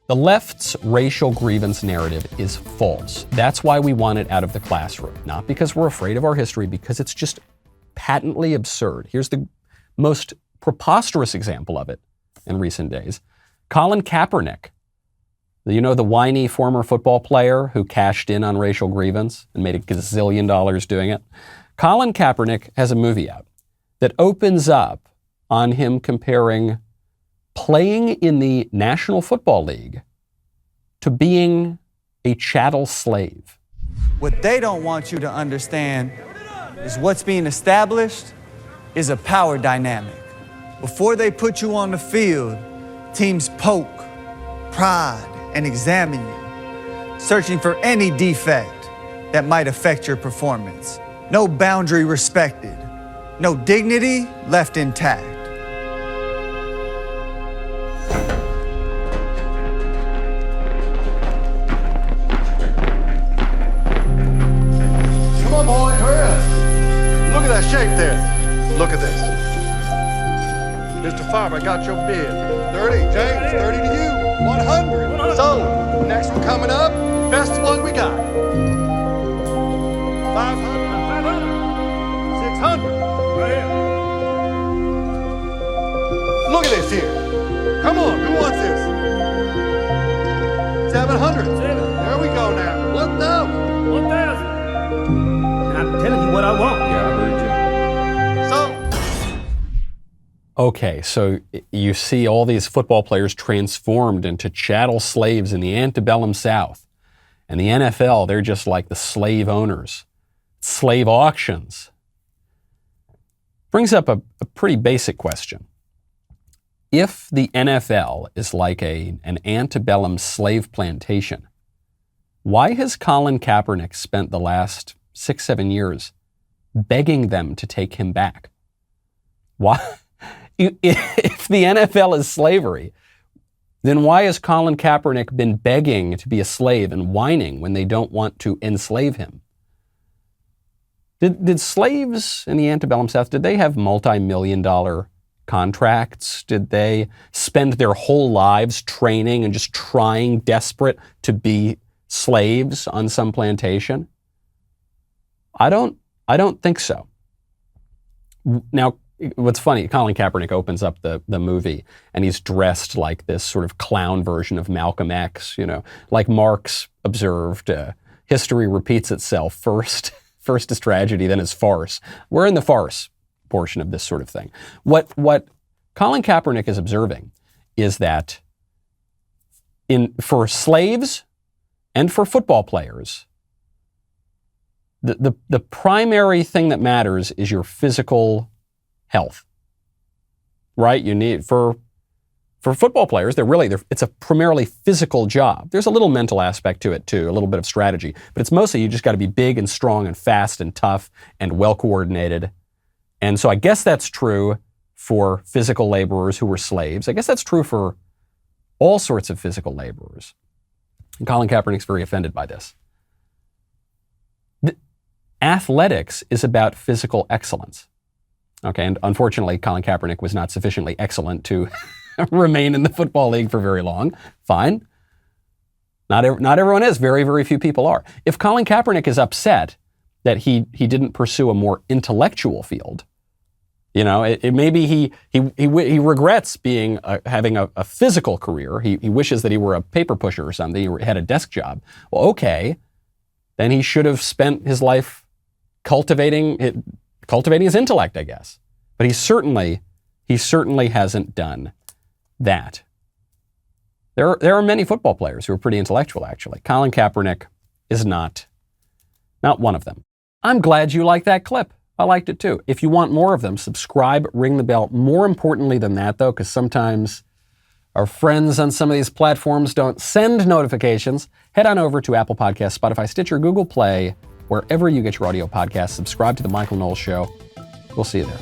The left's racial grievance narrative is false. That's why we want it out of the classroom. Not because we're afraid of our history, because it's just patently absurd. Here's the most preposterous example of it in recent days. Colin Kaepernick, you know, the whiny former football player who cashed in on racial grievance and made $1 gazillion doing it. Colin Kaepernick has a movie out that opens up on him comparing playing in the National Football League to being a chattel slave. What they don't want you to understand is what's being established is a power dynamic. Before they put you on the field, teams poke, prod, and examine you, searching for any defect that might affect your performance. No boundary respected, no dignity left intact. Come on, boy, hurry up. Look at that shape there. Look at this. Mr. Farber, I got your bid. 30, James, 30 to you. 100. So, next one coming up, best one we got. 500. 600. Look at this here. Come on, who wants this? 700. There we go now. 1,000. 1,000. I'm telling you what I want. Yeah, I heard you. So, Okay, so you see all these football players transformed into chattel slaves in the antebellum South. And the NFL, they're just like the slave owners. Slave auctions. Brings up a pretty basic question. If the NFL is like an antebellum slave plantation, why has Colin Kaepernick spent the last 6-7 years begging them to take him back? Why? If the NFL is slavery, then why has Colin Kaepernick been begging to be a slave and whining when they don't want to enslave him? Did slaves in the antebellum South, did they have multi-million-dollar contracts? Did they spend their whole lives training and just trying desperate to be slaves on some plantation? I don't think so. Now, what's funny, Colin Kaepernick opens up the movie and he's dressed like this sort of clown version of Malcolm X, you know, like Marx observed, history repeats itself. First is tragedy, then is farce. We're in the farce portion of this sort of thing. What Colin Kaepernick is observing is that for slaves and for football players, the primary thing that matters is your physical health, right? You need, for football players, it's a primarily physical job. There's a little mental aspect to it too, a little bit of strategy, but it's mostly you just got to be big and strong and fast and tough and well coordinated. And so I guess that's true for physical laborers who were slaves. I guess that's true for all sorts of physical laborers. And Colin Kaepernick's very offended by this. Athletics is about physical excellence. Okay, and unfortunately, Colin Kaepernick was not sufficiently excellent to remain in the football league for very long. Fine. Not everyone is. Very, very few people are. If Colin Kaepernick is upset that he didn't pursue a more intellectual field, you know, it maybe he regrets having a physical career. He wishes that he were a paper pusher or something. He had a desk job. Well, okay, then he should have spent his life cultivating his intellect, I guess. But he certainly hasn't done that. There are many football players who are pretty intellectual, actually. Colin Kaepernick is not one of them. I'm glad you liked that clip. I liked it too. If you want more of them, subscribe, ring the bell. More importantly than that, though, because sometimes our friends on some of these platforms don't send notifications, head on over to Apple Podcasts, Spotify, Stitcher, Google Play, wherever you get your audio podcasts. Subscribe to The Michael Knowles Show. We'll see you there.